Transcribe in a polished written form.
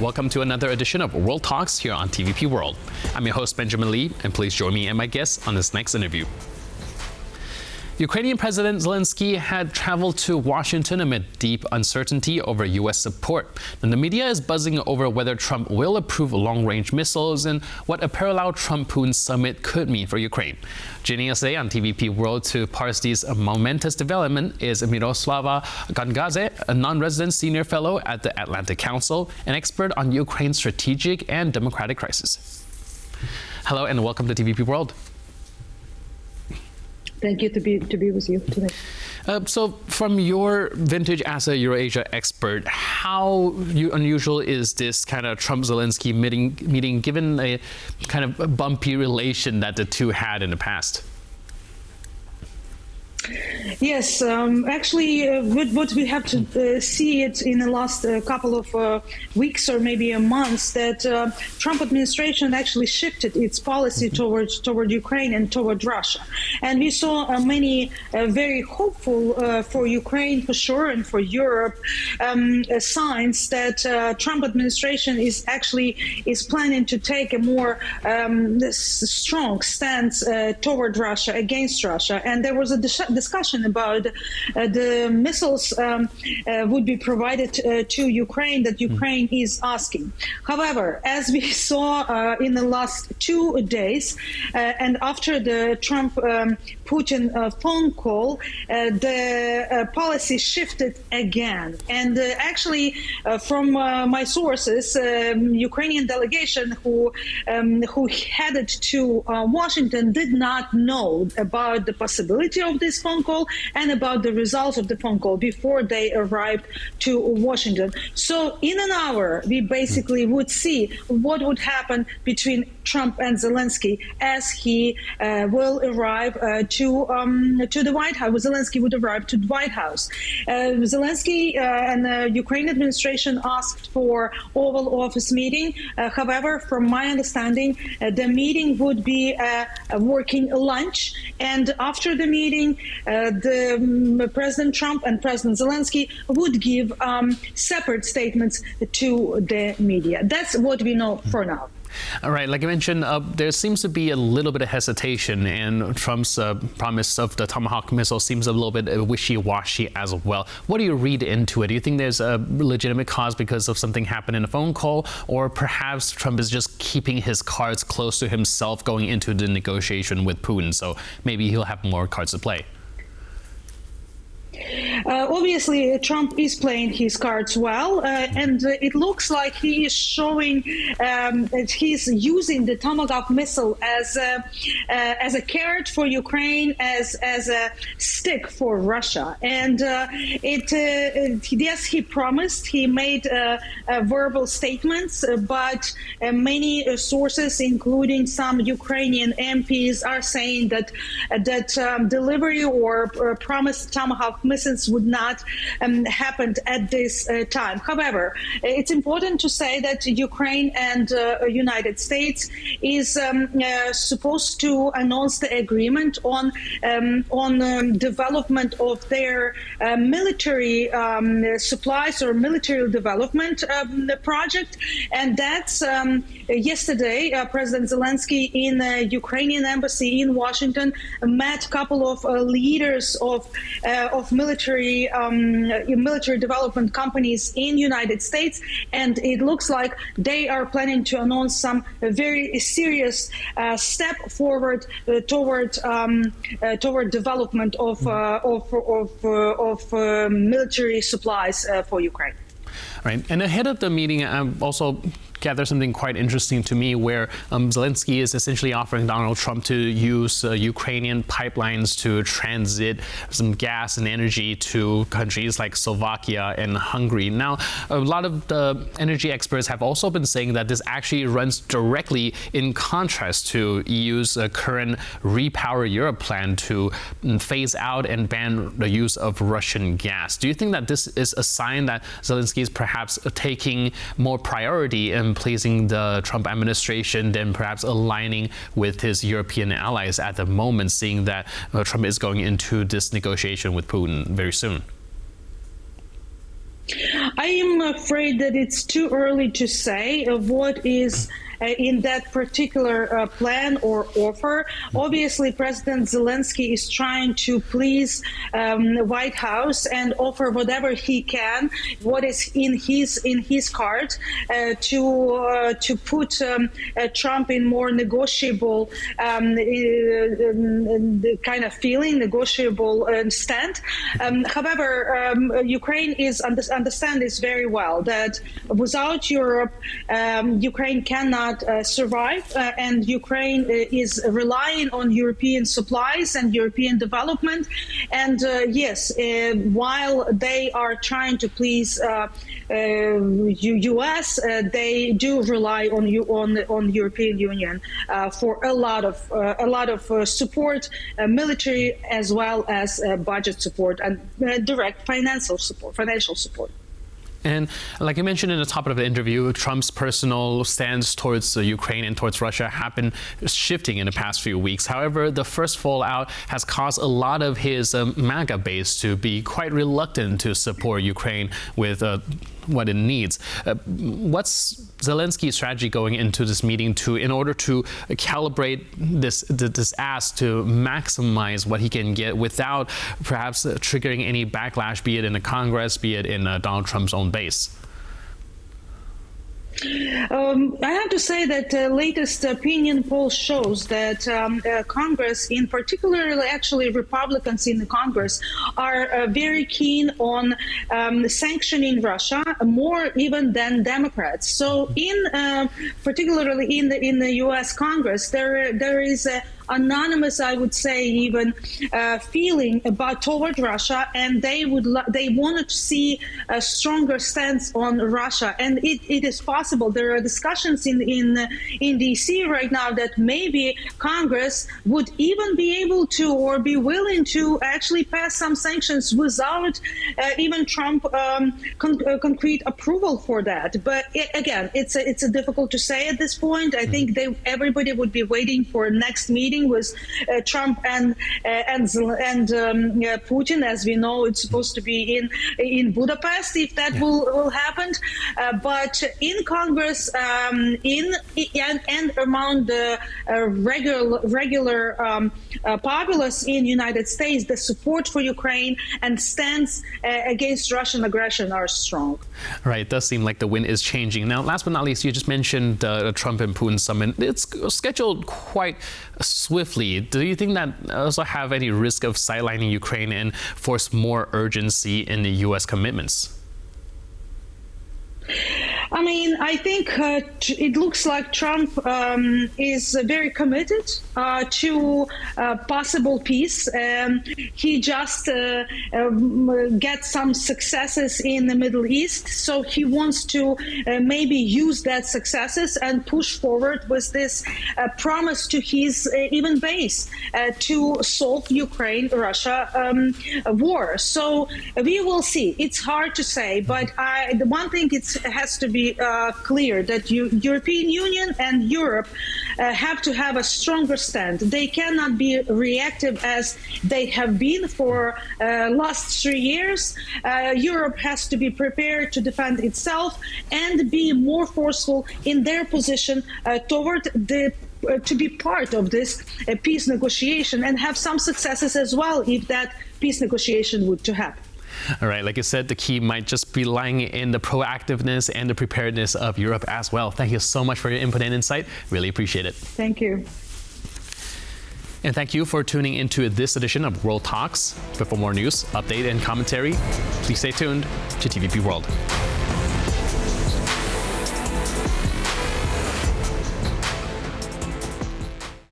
welcome to another edition of World Talks here on TVP World. I'm your host, Benjamin Lee, and please join me and my guests on this next interview. Ukrainian President Zelenskyy had traveled to Washington amid deep uncertainty over U.S. support. And the media is buzzing over whether Trump will approve long-range missiles and what a parallel Trump-Putin summit could mean for Ukraine. Joining us today on TVP World to parse these momentous development is Myroslava Gongadze, a non-resident senior fellow at the Atlantic Council, an expert on Ukraine's strategic and democratic crisis. Hello and welcome to TVP World. Thank you to be with you today. So from your vintage as a Eurasia expert, how unusual is this kind of Trump-Zelenskyy meeting given a kind of bumpy relation that the two had in the past? Yes, actually, what we have to see it in the last couple of weeks or maybe a month that Trump administration actually shifted its policy toward Ukraine and toward Russia, and we saw many very hopeful for Ukraine for sure and for Europe signs that Trump administration is planning to take a more strong stance toward Russia, against Russia, and there was a discussion about the missiles would be provided to Ukraine that Ukraine is asking. However, as we saw in the last 2 days, and after the Trump-Putin phone call, the policy shifted again. And actually, from my sources, Ukrainian delegation who headed to Washington did not know about the possibility of this phone call and about the results of the phone call before they arrived to Washington. So in an hour, we basically would see what would happen between Trump and Zelenskyy as he will arrive to the White House. Zelenskyy would arrive to the White House. Zelenskyy and the Ukrainian administration asked for Oval Office meeting. However, from my understanding, the meeting would be a working lunch, and after the meeting, the President Trump and President Zelenskyy would give separate statements to the media. That's what we know for now. All right, like I mentioned, there seems to be a little bit of hesitation, and Trump's promise of the Tomahawk missile seems a little bit wishy-washy as well. What do you read into it? Do you think there's a legitimate cause because of something happened in a phone call, or perhaps Trump is just keeping his cards close to himself going into the negotiation with Putin, so maybe he'll have more cards to play? Obviously, Trump is playing his cards well, and it looks like he is showing that he's using the Tomahawk missile as a carrot for Ukraine, as a stick for Russia. And yes, he promised, he made verbal statements, but many sources, including some Ukrainian MPs, are saying that delivery or promised Tomahawk missiles would not happen at this time. However, it's important to say that Ukraine and United States is supposed to announce the agreement on development of their military supplies or military development project, and that's yesterday. President Zelenskyy in the Ukrainian embassy in Washington met a couple of leaders of military development companies in United States, and it looks like they are planning to announce some very serious step forward toward development of military supplies for Ukraine. Right, and ahead of the meeting, also gather something quite interesting to me, where Zelenskyy is essentially offering Donald Trump to use Ukrainian pipelines to transit some gas and energy to countries like Slovakia and Hungary. Now, a lot of the energy experts have also been saying that this actually runs directly in contrast to EU's current Repower Europe plan to phase out and ban the use of Russian gas. Do you think that this is a sign that Zelenskyy is perhaps taking more priority in pleasing the Trump administration than perhaps aligning with his European allies at the moment, seeing that Trump is going into this negotiation with Putin very soon? I am afraid that it's too early to say what is in that particular plan or offer. Obviously, President Zelenskyy is trying to please the White House and offer whatever he can, what is in his card, to put Trump in more negotiable kind of feeling, negotiable stand. However, Ukraine understand this very well, that without Europe, Ukraine cannot survive, and Ukraine is relying on European supplies and European development. And yes, while they are trying to please U.S., they do rely on European Union for a lot of support, military as well as budget support and direct financial support. And like I mentioned in the top of the interview, Trump's personal stance towards Ukraine and towards Russia have been shifting in the past few weeks. However, the first fallout has caused a lot of his MAGA base to be quite reluctant to support Ukraine with what it needs. What's Zelensky's strategy going into this meeting in order to calibrate this ask to maximize what he can get without perhaps triggering any backlash, be it in the Congress, be it in Donald Trump's own base? I have to say that the latest opinion poll shows that Congress, in particular, actually Republicans in the Congress, are very keen on sanctioning Russia more even than Democrats. So, particularly in the U.S. Congress, there is a anonymous, I would say, even feeling toward Russia, and they wanted to see a stronger stance on Russia. And it is possible. There are discussions in D.C. right now that maybe Congress would even be able to or be willing to actually pass some sanctions without even Trump concrete approval for that. But again, it's difficult to say at this point. I think everybody would be waiting for next meeting with Trump and Putin. As we know, it's supposed to be in Budapest, if that will happen. But in Congress, and among the regular populace in the United States, the support for Ukraine and stance against Russian aggression are strong. Right, it does seem like the wind is changing. Now, last but not least, you just mentioned the Trump and Putin summit. It's scheduled quite swiftly. Do you think that also have any risk of sidelining Ukraine and force more urgency in the U.S. commitments? I mean, I think it looks like Trump is very committed to possible peace. He just get some successes in the Middle East, so he wants to maybe use that successes and push forward with this promise to his even base to solve Ukraine-Russia war. So we will see. It's hard to say, but the one thing it has to be clear that European Union and Europe have to have a stronger stand. They cannot be reactive as they have been for last 3 years. Europe has to be prepared to defend itself and be more forceful in their position toward to be part of this peace negotiation and have some successes as well if that peace negotiation would to happen. All right, like I said, the key might just be lying in the proactiveness and the preparedness of Europe as well. Thank you so much for your input and insight. Really appreciate it. Thank you. And thank you for tuning into this edition of World Talks. For more news, update, and commentary, please stay tuned to TVP World.